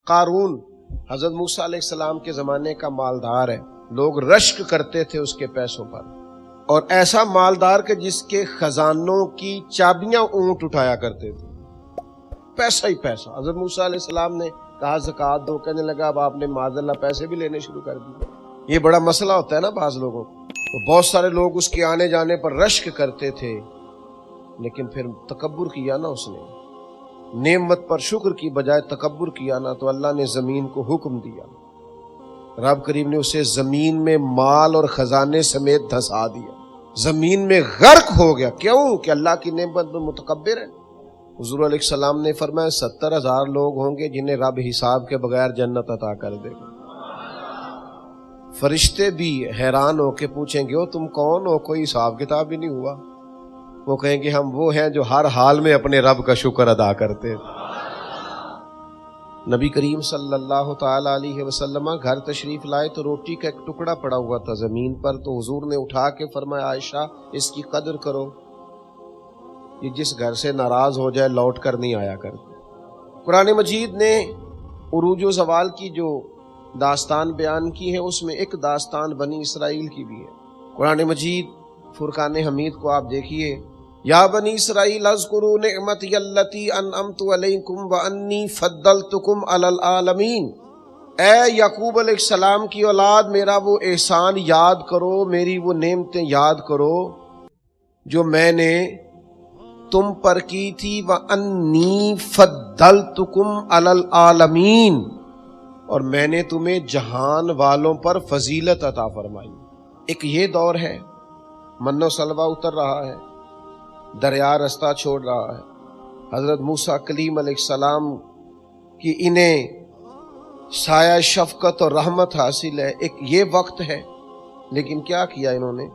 قارون حضرت موسیٰ علیہ السلام کے زمانے کا مالدار ہے، لوگ رشک کرتے تھے اس کے پیسوں پر، اور ایسا مالدار کہ جس کے خزانوں کی چابیاں اونٹ اٹھایا کرتے تھے، پیسہ ہی پیسہ۔ حضرت موسیٰ علیہ السلام نے کہا زکوٰۃ دو، کہنے لگا اب آپ نے معاذ اللہ پیسے بھی لینے شروع کر دیے۔ یہ بڑا مسئلہ ہوتا ہے نا بعض لوگوں کو، تو بہت سارے لوگ اس کے آنے جانے پر رشک کرتے تھے، لیکن پھر تکبر کیا نا، اس نے نعمت پر شکر کی بجائے تکبر کیا نا، تو اللہ نے زمین کو حکم دیا، رب کریم نے اسے زمین میں مال اور خزانے سمیت دھسا دیا، زمین میں غرق ہو گیا۔ کیوں؟ کہ اللہ کی نعمت میں متکبر ہے۔ حضور علیہ السلام نے فرمایا 70,000 لوگ ہوں گے جنہیں رب حساب کے بغیر جنت عطا کر دے گا۔ فرشتے بھی حیران ہو کے پوچھیں گے تم کون ہو، کوئی حساب کتاب بھی نہیں ہوا؟ وہ کہیں گے ہم وہ ہیں جو ہر حال میں اپنے رب کا شکر ادا کرتے ہیں۔ نبی کریم صلی اللہ تعالی علیہ وسلم گھر تشریف لائے تو روٹی کا ایک ٹکڑا پڑا ہوا تھا زمین پر، تو حضور نے اٹھا کے فرمایا عائشہ اس کی قدر کرو، یہ جس گھر سے ناراض ہو جائے لوٹ کر نہیں آیا کرتے۔ قرآن مجید نے عروج و زوال کی جو داستان بیان کی ہے، اس میں ایک داستان بنی اسرائیل کی بھی ہے۔ قرآن مجید فرقان حمید کو آپ دیکھیے، یا بنی اسرائیل اذکروا نعمتی التی انعمت علیکم وانی فضلتکم علی العالمین، اے یعقوب علیہ السلام کی اولاد میرا وہ احسان یاد کرو، میری وہ نعمتیں یاد کرو جو میں نے تم پر کی تھی، وانی فضلتکم علی العالمین، اور میں نے تمہیں جہان والوں پر فضیلت عطا فرمائی۔ ایک یہ دور ہے، من و سلوہ اتر رہا ہے، دریا رستہ چھوڑ رہا ہے، حضرت موسیٰ کلیم علیہ السلام کی انہیں سایہ شفقت اور رحمت حاصل ہے، ایک یہ وقت ہے، لیکن کیا کیا انہوں نے؟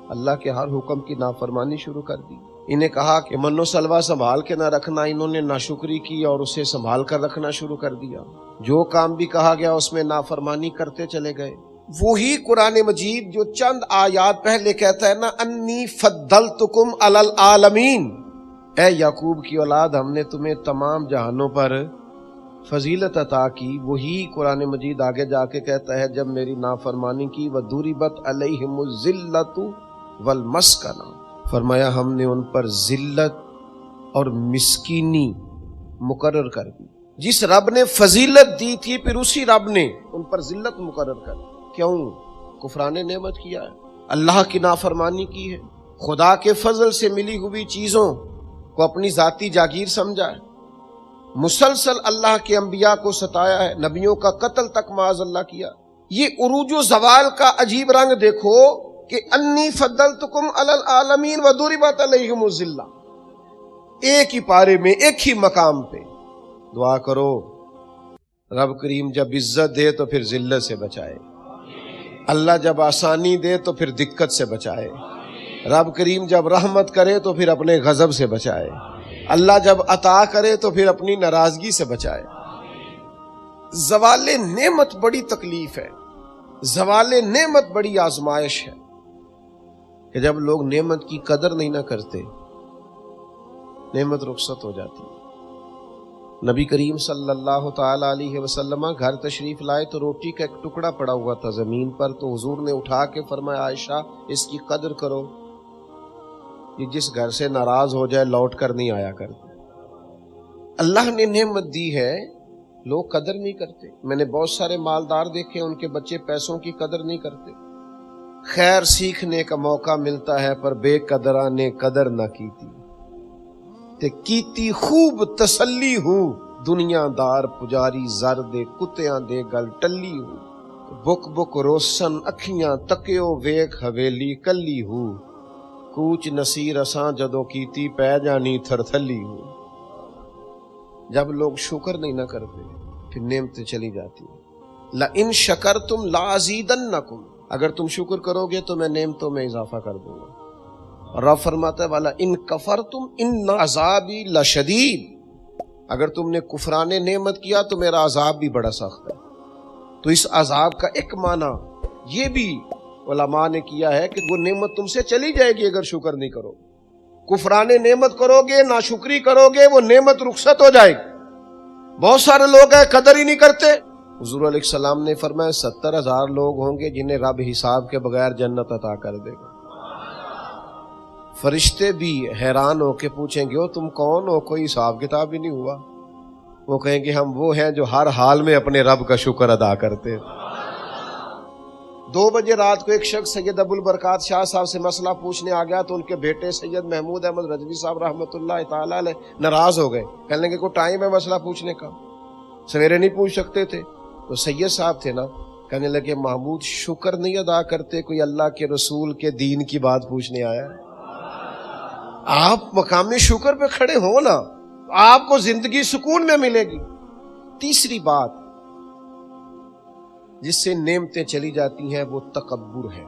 اللہ کے ہر حکم کی نافرمانی شروع کر دی۔ انہیں کہا کہ من و سلوہ سنبھال کے نہ رکھنا، انہوں نے ناشکری کی اور اسے سنبھال کر رکھنا شروع کر دیا، جو کام بھی کہا گیا اس میں نافرمانی کرتے چلے گئے۔ وہی قرآن مجید جو چند آیات پہلے کہتا ہے نا انی فضلتکم علی العالمین، اے یعقوب کی اولاد ہم نے تمہیں تمام جہانوں پر فضیلت عطا کی، وہی قرآن مجید آگے جا کے کہتا ہے جب میری نافرمانی کی وَضُرِبَتْ عَلَيْهِمُ الذِّلَّةُ وَالْمَسْكَنَةُ، فرمایا ہم نے ان پر ذلت اور مسکینی مقرر کر دی۔ جس رب نے فضیلت دی تھی پھر اسی رب نے ان پر ذلت مقرر کر دی۔ کیوں؟ کفران نعمت کیا ہے، اللہ کی نافرمانی کی ہے، خدا کے فضل سے ملی ہوئی چیزوں کو اپنی ذاتی جاگیر سمجھا ہے، مسلسل اللہ کے انبیاء کو ستایا ہے، نبیوں کا قتل تک معاذ اللہ کیا۔ یہ عروج و زوال کا عجیب رنگ دیکھو کہ انی فضلتکم علی العالمین وضربت علیہم الذلہ، ایک ہی پارے میں ایک ہی مقام پہ۔ دعا کرو رب کریم جب عزت دے تو پھر ذلت سے بچائے، اللہ جب آسانی دے تو پھر دقت سے بچائے، رب کریم جب رحمت کرے تو پھر اپنے غضب سے بچائے، اللہ جب عطا کرے تو پھر اپنی ناراضگی سے بچائے۔ زوال نعمت بڑی تکلیف ہے، زوال نعمت بڑی آزمائش ہے، کہ جب لوگ نعمت کی قدر نہیں نہ کرتے نعمت رخصت ہو جاتی ہے۔ نبی کریم صلی اللہ تعالی علیہ وسلم گھر تشریف لائے تو روٹی کا ایک ٹکڑا پڑا ہوا تھا زمین پر، تو حضور نے اٹھا کے فرمایا عائشہ اس کی قدر کرو، یہ جس گھر سے ناراض ہو جائے لوٹ کر نہیں آیا کرتے۔ اللہ نے نعمت دی ہے، لوگ قدر نہیں کرتے۔ میں نے بہت سارے مالدار دیکھے ان کے بچے پیسوں کی قدر نہیں کرتے۔ خیر سیکھنے کا موقع ملتا ہے پر بے قدرہ نے قدر نہ کیتی، تے کیتی خوب تسلی ہوں، دنیا دار پجاری زر دے کتیاں دے گل ٹلی ہوں، بک بک روشن اکھیاں تکیو ویکھ حویلی کلی ہوں، کوچ نصیر اساں جدوں کیتی پہ جانی تھر تھلی ہوں۔ جب لوگ شکر نہیں نہ کرتے پھر نعمتیں چلی جاتی ہیں۔ لَإِن شَكَرْتُمْ لَأَزِيدَنَّكُمْ، اگر تم شکر کرو گے تو میں نعمتوں میں اضافہ کر دوں گا۔ اور رب فرماتا ہے وَلَئِن كَفَرْتُمْ إِنَّ عَذَابِي لَشَدِيدٌ، اگر تم نے کفران نعمت کیا تو میرا عذاب بھی بڑا سخت ہے۔ تو اس عذاب کا ایک معنی یہ بھی علماء نے کیا ہے کہ وہ نعمت تم سے چلی جائے گی اگر شکر نہیں کرو۔ کفران نعمت کرو گے، ناشکری کرو گے، وہ نعمت رخصت ہو جائے گی۔ بہت سارے لوگ ہیں قدر ہی نہیں کرتے. حضور علیہ السلام نے فرمایا 70,000 لوگ ہوں گے جنہیں رب حساب کے بغیر جنت عطا کر دے گا. فرشتے بھی حیران ہو کے پوچھیں گے تم کون ہو, کوئی حساب کتاب ہی نہیں ہوا. وہ کہیں گے ہم وہ ہیں جو ہر حال میں اپنے رب کا شکر ادا کرتے. 2 بجے رات کو ایک شخص سید ابوالبرکات شاہ صاحب سے مسئلہ پوچھنے آ گیا تو ان کے بیٹے سید محمود احمد رضوی صاحب رحمۃ اللہ تعالی علیہ ناراض ہو گئے. کہنے لگے کوئی ٹائم ہے مسئلہ پوچھنے کا, سویرے نہیں پوچھ سکتے تھے. تو سید صاحب تھے نا, کہنے لگے محمود شکر نہیں ادا کرتے, کوئی اللہ کے رسول کے دین کی بات پوچھنے آیا ہے. آپ مقام شکر پہ کھڑے ہو نا, آپ کو زندگی سکون میں ملے گی. تیسری بات جس سے نعمتیں چلی جاتی ہیں وہ تکبر ہے.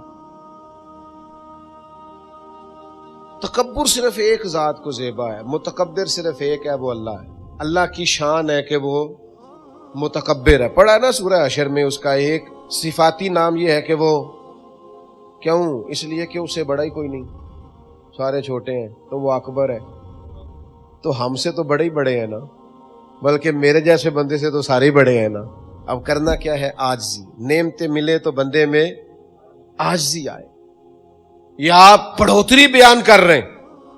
تکبر صرف ایک ذات کو زیبا ہے, متکبر صرف ایک ہے, وہ اللہ ہے. اللہ کی شان ہے کہ وہ متکبر ہے. پڑھا ہے نا سورہ حشر میں, اس کا ایک صفاتی نام یہ ہے کہ وہ کیوں, اس لیے کہ اسے بڑا ہی کوئی نہیں, سارے چھوٹے ہیں, تو وہ اکبر ہے. تو ہم سے تو بڑے ہی بڑے ہیں نا, بلکہ میرے جیسے بندے سے تو سارے ہی بڑے ہیں نا. اب کرنا کیا ہے, عاجزی. نعمتیں ملے تو بندے میں عاجزی آئے. یہ آپ بڑھوتری بیان کر رہے ہیں,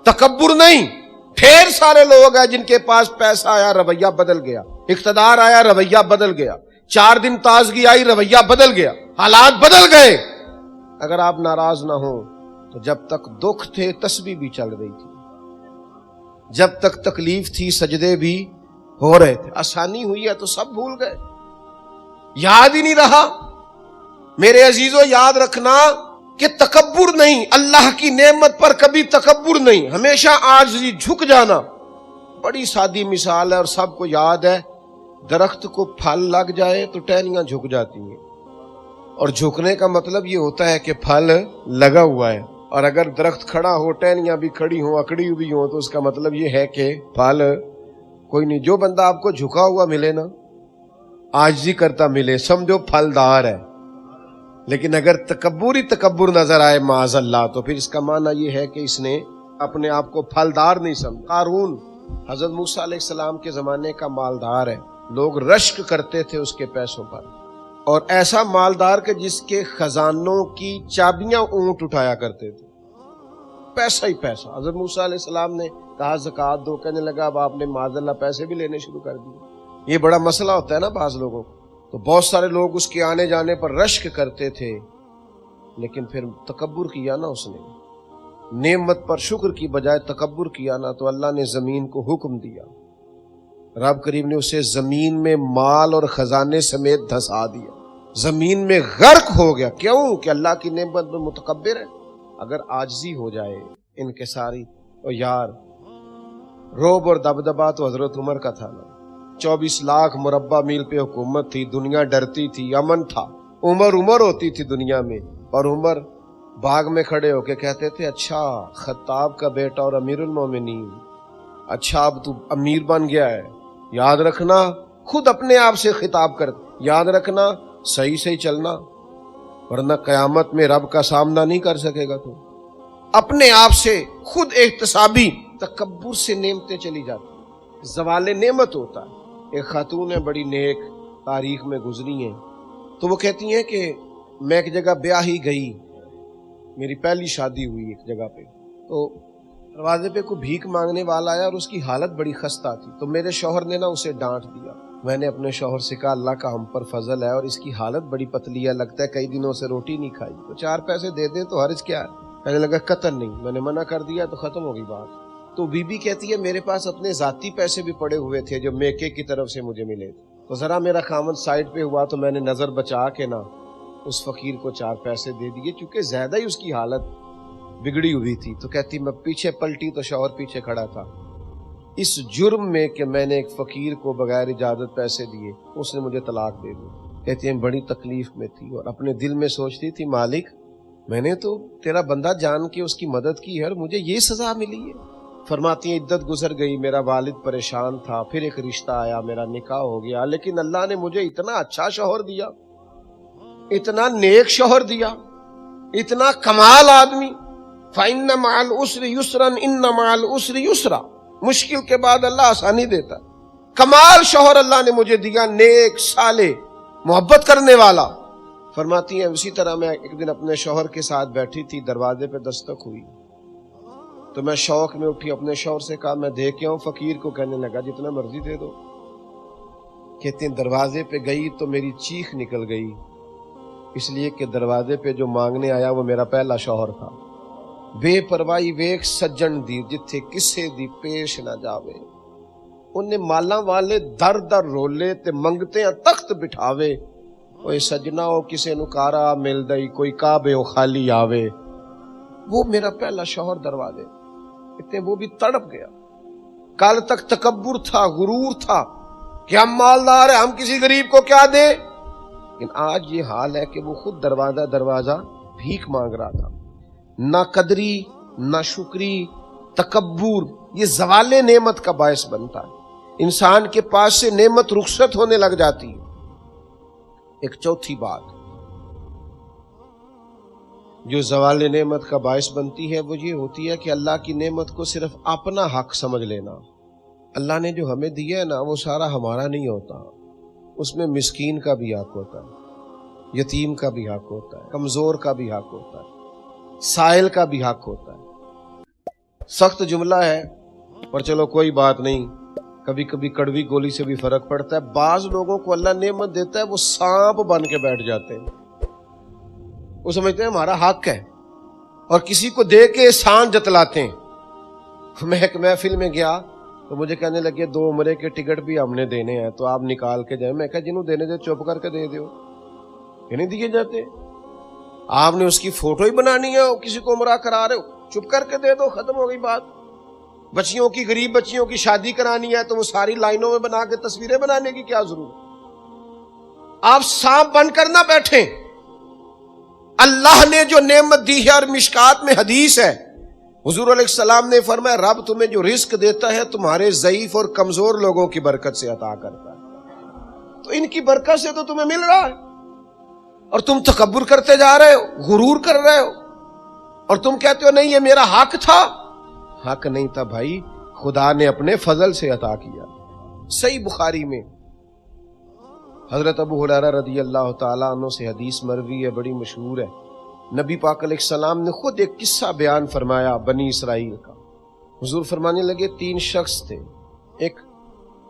تکبر نہیں. ڈھیر سارے لوگ ہیں جن کے پاس پیسہ آیا رویہ بدل گیا, اقتدار آیا رویہ بدل گیا, 4 دن تازگی آئی رویہ بدل گیا, حالات بدل گئے. اگر آپ ناراض نہ ہوں تو جب تک دکھ تھے تسبیح بھی چل رہی تھی, جب تک تکلیف تھی سجدے بھی ہو رہے تھے. آسانی ہوئی ہے تو سب بھول گئے, یاد ہی نہیں رہا. میرے عزیزو یاد رکھنا کہ تکبر نہیں, اللہ کی نعمت پر کبھی تکبر نہیں, ہمیشہ عاجزی, جھک جانا. بڑی سادی مثال ہے اور سب کو یاد ہے. درخت کو پھل لگ جائے تو ٹہنیاں جھک جاتی ہیں, اور جھکنے کا مطلب یہ ہوتا ہے کہ پھل لگا ہوا ہے. اور اگر درخت کھڑا ہو, ٹہنیاں بھی کھڑی ہوں, اکڑی ہوئی ہوں, تو اس کا مطلب یہ ہے کہ پھل کوئی نہیں. جو بندہ آپ کو جھکا ہوا ملے نا, عاجزی کرتا ملے, سمجھو پھلدار ہے. لیکن اگر تکبر نظر آئے معاذ اللہ, تو پھر اس کا معنی یہ ہے کہ اس نے اپنے آپ کو پھلدار نہیں سمجھا. قارون حضرت موسیٰ علیہ السلام کے زمانے کا مالدار ہے, لوگ رشک کرتے تھے اس کے پیسوں پر, اور ایسا مالدار کہ جس کے خزانوں کی چابیاں اونٹ اٹھایا کرتے تھے. پیسہ ہی پیسہ. حضرت موسیٰ علیہ السلام نے کہا زکوٰۃ دو, کہنے لگا اب آپ نے معاذ اللہ پیسے بھی لینے شروع کر دیے. یہ بڑا مسئلہ ہوتا ہے نا بعض لوگوں کو. تو بہت سارے لوگ اس کے آنے جانے پر رشک کرتے تھے, لیکن پھر تکبر کیا نا اس نے, نعمت پر شکر کی بجائے تکبر کیا نا, تو اللہ نے زمین کو حکم دیا, رب کریم نے اسے زمین میں مال اور خزانے سمیت دھسا دیا, زمین میں غرق ہو گیا. کیوں کہ اللہ کی نعمت میں متکبر ہے. اگر عاجزی ہو جائے, انکساری, اور یار روب اور دبدبا تو حضرت عمر کا تھا نا. 24 لاکھ مربع میل پہ حکومت تھی, دنیا ڈرتی تھی, امن تھا. عمر ہوتی تھی دنیا میں, اور عمر باغ میں کھڑے ہو کے کہتے تھے اچھا خطاب کا بیٹا اور امیر المومنین, اچھا اب تو امیر بن گیا ہے, یاد رکھنا. خود اپنے آپ سے خطاب کر, یاد رکھنا صحیح صحیح چلنا, ورنہ قیامت میں رب کا سامنا نہیں کر سکے گا. تو اپنے آپ سے خود احتسابی. تکبر سے نعمتیں چلی جاتی, زوال نعمت ہوتا ہے. ایک خاتون ہے بڑی نیک, تاریخ میں گزری ہیں, تو وہ کہتی ہیں کہ میں ایک جگہ بیاہی گئی, میری پہلی شادی ہوئی ایک جگہ پہ, تو دروازے پہ کوئی بھیک مانگنے والا آیا اور اس کی حالت بڑی خستہ تھی. تو میرے شوہر نے نا اسے ڈانٹ دیا. میں نے اپنے شوہر سے کہا اللہ کا ہم پر فضل ہے اور اس کی حالت بڑی پتلی ہے, لگتا ہے کئی دنوں سے روٹی نہیں کھائی, تو 4 پیسے دے دیں تو حرج کیا ہے. کہنے لگا قطن نہیں. میں نے منع کر دیا تو ختم ہو گئی بات. تو بی بی کہتی ہے میرے پاس اپنے ذاتی پیسے بھی پڑے ہوئے تھے جو میکے کی طرف سے مجھے ملے تھے, تو ذرا میرا خامن سائڈ پہ ہوا تو میں نے نظر بچا کے نا اس فقیر کو 4 پیسے دے دیے, چونکہ زیادہ ہی اس کی حالت بگڑی ہوئی تھی. تو کہتی میں پیچھے پلٹی تو شوہر پیچھے کھڑا تھا, اس جرم میں کہ میں نے ایک فقیر کو بغیر اجازت پیسے دیے, اس نے مجھے طلاق دے دی. کہتی ہیں بڑی تکلیف میں تھی اور اپنے دل میں سوچتی تھی مالک میں نے تو تیرا بندہ جان کے اس کی مدد کی ہے اور مجھے یہ سزا ملی ہے. فرماتی ہیں عدت گزر گئی, میرا والد پریشان تھا, پھر ایک رشتہ آیا, میرا نکاح ہو گیا, لیکن اللہ نے مجھے اتنا اچھا شوہر دیا, اتنا نیک شوہر دیا, اتنا کمال آدمی. فَإِنَّ مَعَ الْعُسْرِ يُسْرًا إِنَّ مَعَ الْعُسْرِ يُسْرًا, مشکل کے بعد اللہ آسانی دیتا. کمال شوہر اللہ نے مجھے دیا، نیک، صالح، محبت کرنے والا۔ فرماتی ہیں اسی طرح میں ایک دن اپنے شوہر کے ساتھ بیٹھی تھی، دروازے پہ دستک ہوئی تو میں شوق میں اٹھی، اپنے شوہر سے کہا میں دے کے آؤں؟ فقیر کو کہنے لگا جتنا مرضی دے دو۔ کہتے ہیں دروازے پہ گئی تو میری چیخ نکل گئی، اس لیے کہ دروازے پہ جو مانگنے آیا وہ میرا پہلا شوہر تھا۔ بے پرواہی ویک سجن دی جتھے کسے دی پیش نہ جاوے، انہیں مالاں والے در در رولے تے منگتے ہیں تخت بٹھاوے، اوے سجنا او کسے نو کارا مل دئی، کوئی کعبے او خالی آوے۔ وہ میرا پہلا شوہر دروازے، اتنے وہ بھی تڑپ گیا۔ کل تک تکبر تھا، غرور تھا کہ ہم مالدار ہیں، ہم کسی غریب کو کیا دیں، لیکن آج یہ حال ہے کہ وہ خود دروازہ دروازہ بھیک مانگ رہا تھا۔ نہ قدری، نہ شکری، تکبر، یہ زوال نعمت کا باعث بنتا ہے، انسان کے پاس سے نعمت رخصت ہونے لگ جاتی ہے۔ ایک چوتھی بات جو زوال نعمت کا باعث بنتی ہے وہ یہ ہوتی ہے کہ اللہ کی نعمت کو صرف اپنا حق سمجھ لینا۔ اللہ نے جو ہمیں دیا ہے نا وہ سارا ہمارا نہیں ہوتا، اس میں مسکین کا بھی حق ہوتا ہے، یتیم کا بھی حق ہوتا ہے، کمزور کا بھی حق ہوتا ہے، سائل کا بھی حق ہوتا ہے۔ سخت جملہ ہے پر چلو کوئی بات نہیں، کبھی کبھی کڑوی گولی سے بھی فرق پڑتا ہے۔ بعض لوگوں کو اللہ نعمت دیتا ہے وہ سانپ بن کے بیٹھ جاتے ہیں، وہ سمجھتے ہیں ہمارا حق ہے اور کسی کو دے کے احسان جتلاتے ہیں۔ میں ایک محفل میں گیا تو مجھے کہنے لگے 2 عمرے کے ٹکٹ بھی ہم نے دینے ہیں تو آپ نکال کے جائیں۔ میں کہا جنہوں دینے دے چپ کر کے دے دیو، یہ نہیں دیے جاتے۔ آپ نے اس کی فوٹو ہی بنانی ہے، کسی کو عمرہ کرا رہے ہو چپ کر کے دے دو، ختم ہو گئی بات۔ بچیوں کی، غریب بچیوں کی شادی کرانی ہے تو وہ ساری لائنوں میں بنا کے تصویریں بنانے کی کیا ضرورت؟ آپ سانپ بن کر نہ بیٹھیں۔ اللہ نے جو نعمت دی ہے، اور مشکات میں حدیث ہے حضور علیہ السلام نے فرمایا رب تمہیں جو رزق دیتا ہے تمہارے ضعیف اور کمزور لوگوں کی برکت سے عطا کرتا ہے، تو ان کی برکت سے تو تمہیں مل رہا ہے، اور تم تکبر کرتے جا رہے ہو، غرور کر رہے ہو، اور تم کہتے ہو نہیں یہ میرا حق تھا۔ حق نہیں تھا بھائی، خدا نے اپنے فضل سے عطا کیا۔ صحیح بخاری میں حضرت ابو ہریرہ رضی اللہ تعالیٰ عنہ سے حدیث مروی ہے، بڑی مشہور ہے۔ نبی پاک علیہ السلام نے خود ایک قصہ بیان فرمایا بنی اسرائیل کا۔ حضور فرمانے لگے 3 شخص تھے، ایک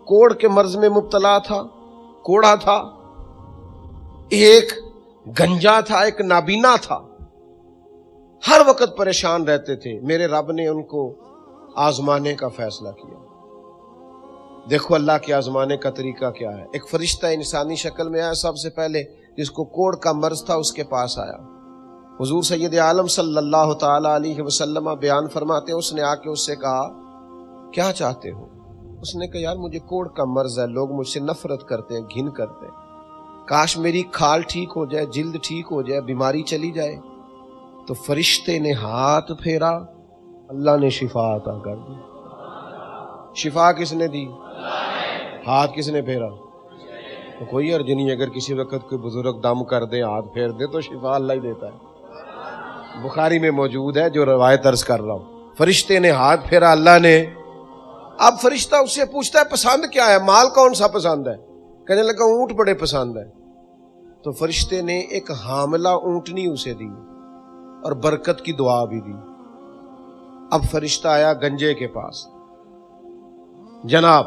کوڑ کے مرض میں مبتلا تھا، کوڑا تھا، ایک گنجا تھا، ایک نابینا تھا، ہر وقت پریشان رہتے تھے۔ میرے رب نے ان کو آزمانے کا فیصلہ کیا۔ دیکھو اللہ کے آزمانے کا طریقہ کیا ہے۔ ایک فرشتہ انسانی شکل میں آیا، سب سے پہلے جس کو کوڑ کا مرض تھا اس کے پاس آیا۔ حضور سید عالم صلی اللہ تعالی علیہ وسلم بیان فرماتے ہیں اس نے آ کے اس سے کہا کیا چاہتے ہو؟ اس نے کہا یار مجھے کوڑ کا مرض ہے، لوگ مجھ سے نفرت کرتے ہیں، گھن کرتے ہیں، کاش میری کھال ٹھیک ہو جائے، جلد ٹھیک ہو جائے، بیماری چلی جائے۔ تو فرشتے نے ہاتھ پھیرا، اللہ نے شفا عطا کر دی۔ شفا کس نے دی؟ ہاتھ کس نے پھیرا؟ تو کوئی عرض نہیں، اگر کسی وقت کوئی بزرگ دم کر دے، ہاتھ پھیر دے تو شفا اللہ ہی دیتا ہے۔ بخاری میں موجود ہے جو روایت عرض کر رہا ہوں۔ فرشتے نے ہاتھ پھیرا، اللہ نے۔ اب فرشتہ اس سے پوچھتا ہے پسند کیا ہے، مال کون سا پسند ہے؟ کہنے لگا اونٹ بڑے پسند ہے۔ تو فرشتے نے ایک حاملہ اونٹنی اسے دی اور برکت کی دعا بھی دی۔ اب فرشتہ آیا گنجے کے پاس، جناب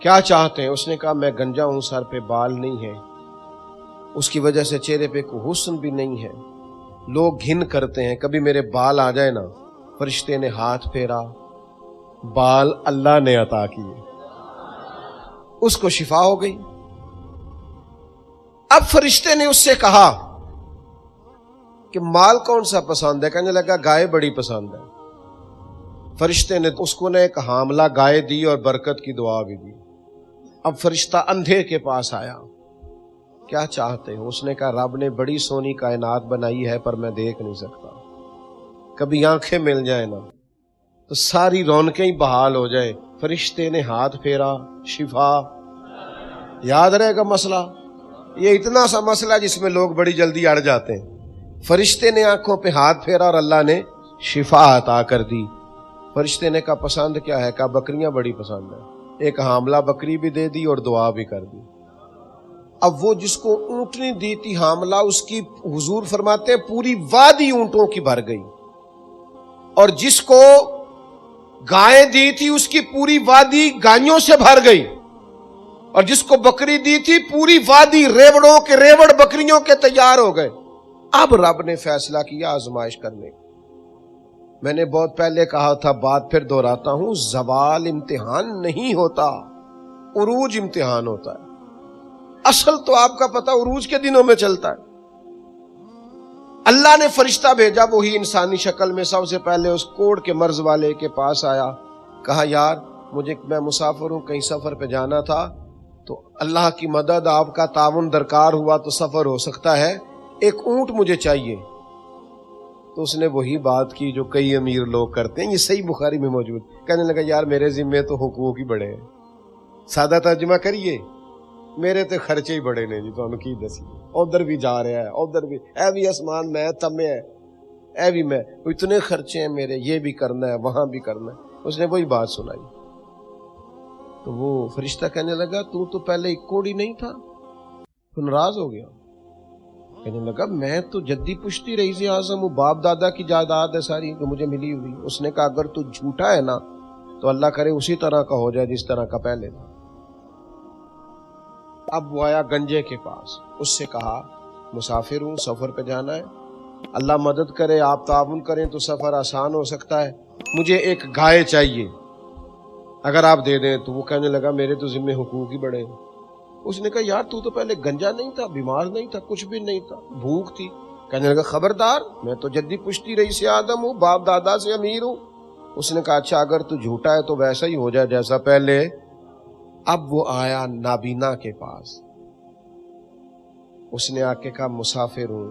کیا چاہتے ہیں؟ اس نے کہا میں گنجا ہوں، سر پہ بال نہیں ہے، اس کی وجہ سے چہرے پہ کوئی حسن بھی نہیں ہے، لوگ گھن کرتے ہیں، کبھی میرے بال آ جائے نا۔ فرشتے نے ہاتھ پھیرا، بال اللہ نے عطا کیے، اس کو شفا ہو گئی۔ اب فرشتے نے اس سے کہا کہ مال کون سا پسند ہے؟ کہنے لگا گائے بڑی پسند ہے۔ فرشتے نے اس کو ایک حاملہ گائے دی اور برکت کی دعا بھی دی۔ اب فرشتہ اندھے کے پاس آیا، کیا چاہتے ہو؟ اس نے کہا رب نے بڑی سونی کائنات بنائی ہے پر میں دیکھ نہیں سکتا، کبھی آنکھیں مل جائیں نا تو ساری رونقیں ہی بحال ہو جائے۔ فرشتے نے ہاتھ پھیرا، شفا۔ یاد رہے گا مسئلہ، یہ اتنا سا مسئلہ جس میں لوگ بڑی جلدی اڑ جاتے ہیں۔ فرشتے نے آنکھوں پہ ہاتھ پھیرا اور اللہ نے شفا عطا کر دی۔ فرشتے نے کہا پسند کیا ہے؟ کہا بکریاں بڑی پسند ہے۔ ایک حاملہ بکری بھی دے دی اور دعا بھی کر دی. اب وہ جس کو اونٹنی دی تھی حاملہ، اس کی حضور فرماتے ہیں پوری وادی اونٹوں کی بھر گئی، اور جس کو گائیں دی تھی اس کی پوری وادی گائیوں سے بھر گئی، اور جس کو بکری دی تھی پوری وادی ریوڑوں کے ریوڑ بکریوں کے تیار ہو گئے. اب رب نے فیصلہ کیا آزمائش کرنے. میں نے بہت پہلے کہا تھا، بات پھر دہراتا ہوں، زوال امتحان نہیں ہوتا، عروج امتحان ہوتا ہے. اصل تو آپ کا پتہ عروج کے دنوں میں چلتا ہے. اللہ نے فرشتہ بھیجا، وہی انسانی شکل میں، سب سے پہلے اس کوڑ کے مرض والے کے پاس آیا. کہا یار میں مسافر ہوں، کہیں سفر پہ جانا تھا، تو اللہ کی مدد، آپ کا تعاون درکار ہوا تو سفر ہو سکتا ہے، ایک اونٹ مجھے چاہیے. تو اس نے وہی بات کی جو کئی امیر لوگ کرتے ہیں، یہ صحیح بخاری میں موجود. کہنے لگا یار میرے ذمے تو حقوق ہی بڑے ہیں. سادہ ترجمہ کریے، میرے تے خرچے ہی بڑے نے جی، تانوں کی دسی، ادھر بھی جا رہا ہے، ادھر بھی، اے بھی آسمان میں تمے ہے، اے بھی میں، اتنے خرچے ہیں میرے، یہ بھی کرنا ہے، وہاں بھی کرنا ہے. اس نے وہی بات سنائی. تو وہ فرشتہ کہنے لگا تو پہلے ایک کوڑی نہیں تھا، تو ناراض ہو گیا. کہنے لگا میں تو جدی پشتی رئیس اعظم ہوں، باپ دادا کی جائیداد ہے ساری جو مجھے ملی ہوئی. اس نے کہا اگر تو جھوٹا ہے نا تو اللہ کرے اسی طرح کا ہو جائے جس طرح کا پہلے تھا. اب وہ آیا گنجے کے پاس، اس سے کہا مسافر ہوں، سفر پہ جانا ہے، اللہ مدد کرے، آپ تعاون کریں تو سفر آسان ہو سکتا ہے، مجھے ایک گائے چاہیے، اگر آپ دے دیں. تو وہ کہنے لگا میرے تو ذمہ حقوق ہی بڑے ہیں. اس نے کہا یار تو پہلے گنجا نہیں تھا، بیمار نہیں تھا، کچھ بھی نہیں تھا، بھوک تھی. کہنے لگا خبردار، میں تو جدی پشتی رئیس آدم ہوں، باپ دادا سے امیر ہوں. اس نے کہا اچھا اگر تو جھوٹا ہے تو ویسا ہی ہو جائے جیسا پہلے. اب وہ آیا نابینا کے پاس، اس نے آ کے کہا مسافر ہوں،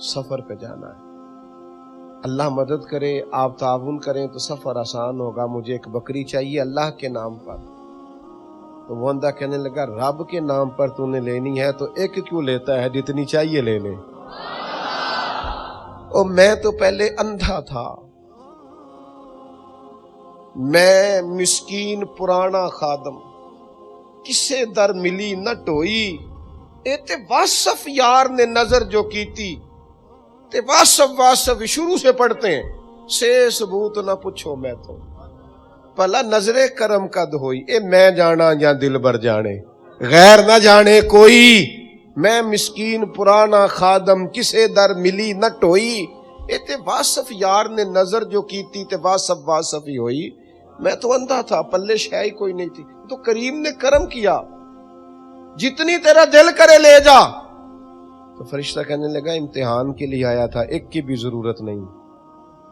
سفر پہ جانا ہے، اللہ مدد کرے، آپ تعاون کریں تو سفر آسان ہوگا، مجھے ایک بکری چاہیے اللہ کے نام پر. تو وہ اندھا کہنے لگا رب کے نام پر تو نے لینی ہے تو ایک کیوں لیتا ہے، جتنی چاہیے لے لے. اور میں تو پہلے اندھا تھا، میں مسکین پرانا خادم، کسے در ملی نہ ٹوئی، اے تے واصف یار نے نظر جو کی تھی، تے واصف شروع سے پڑھتے ہیں، سے ثبوت نہ پوچھو میں تو پلا نظر کرم قد ہوئی، اے میں جانا یا دل بر جانے، غیر نہ جانے کوئی، میں مسکین پرانا خادم، کسے در ملی نہ ٹوئی، اے تے واصف یار نے نظر جو کی تھی، تے واصف ہی ہوئی. میں تو اندھا تھا، پلے شے ہی کوئی نہیں تھی، تو کریم نے کرم کیا، جتنی تیرا دل کرے لے جا. تو فرشتہ کہنے لگا امتحان کے لیے آیا تھا، ایک کی بھی ضرورت نہیں،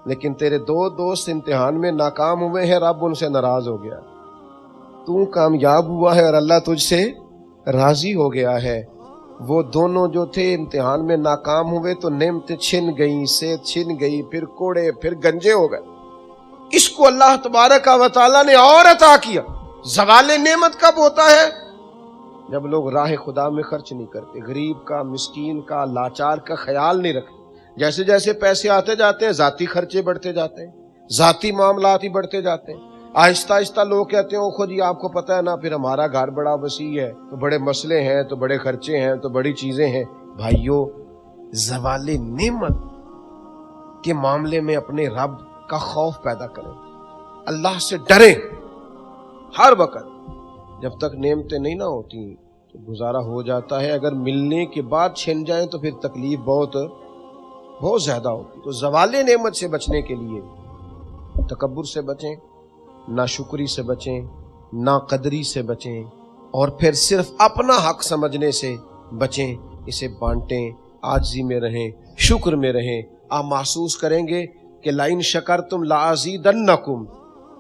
لیکن تیرے دو دوست امتحان میں ناکام ہوئے ہیں، رب ان سے ناراض ہو گیا، تو کامیاب ہوا ہے اور اللہ تجھ سے راضی ہو گیا ہے. وہ دونوں جو تھے امتحان میں ناکام ہوئے تو نعمتیں چھن گئیں، صحت چھن گئی، پھر کوڑے، پھر گنجے ہو گئے. اس کو اللہ تبارک و تعالیٰ نے اور عطا کیا. زوال نعمت کب ہوتا ہے؟ جب لوگ راہ خدا میں خرچ نہیں کرتے، غریب کا، مسکین کا، لاچار کا خیال نہیں رکھتے. جیسے جیسے پیسے آتے جاتے ہیں ذاتی خرچے بڑھتے جاتے ہیں، ذاتی معاملات ہی بڑھتے جاتے ہیں. آہستہ آہستہ لوگ کہتے ہیں او خود ہی آپ کو پتہ ہے نا، پھر ہمارا گھر بڑا وسیع ہے تو بڑے مسئلے ہیں، تو بڑے خرچے ہیں، تو بڑی چیزیں ہیں. بھائیو، زوال نعمت کے معاملے میں اپنے رب کا خوف پیدا کریں، اللہ سے ڈریں ہر وقت. جب تک نعمتیں نہیں نہ ہوتی تو گزارا ہو جاتا ہے، اگر ملنے کے بعد چھن جائیں تو پھر تکلیف بہت زیادہ ہوتی. تو زوال نعمت سے بچنے کے لیے تکبر سے بچیں، ناشکری سے بچیں، ناقدری سے بچیں، اور پھر صرف اپنا حق سمجھنے سے بچیں. اسے بانٹیں، عاجزی میں رہیں، شکر میں رہیں. آپ محسوس کریں گے کہ لَإِن شَكَرْتُمْ لَأَزِيدَنَّكُمْ،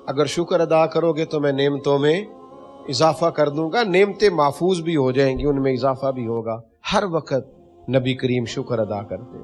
اگر شکر ادا کرو گے تو میں نعمتوں میں اضافہ کر دوں گا. نعمتیں محفوظ بھی ہو جائیں گی، ان میں اضافہ بھی ہوگا. ہر وقت نبی کریم شکر ادا کرتے،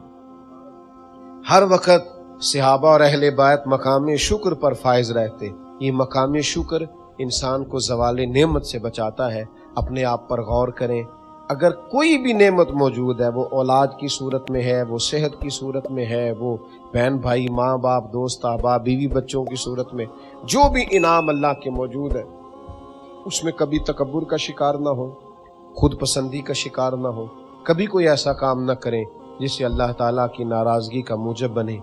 ہر وقت صحابہ اور اہل بیت مقام شکر پر فائز رہتے. یہ مقام شکر انسان کو زوال نعمت سے بچاتا ہے. اپنے آپ پر غور کریں، اگر کوئی بھی نعمت موجود ہے، وہ اولاد کی صورت میں ہے، وہ صحت کی صورت میں ہے، وہ بہن بھائی، ماں باپ، دوست احباب، بیوی بچوں کی صورت میں، جو بھی انعام اللہ کے موجود ہے، اس میں کبھی تکبر کا شکار نہ ہو، خود پسندی کا شکار نہ ہو، کبھی کوئی ایسا کام نہ کریں جس سے اللہ تعالیٰ کی ناراضگی کا موجب بنے۔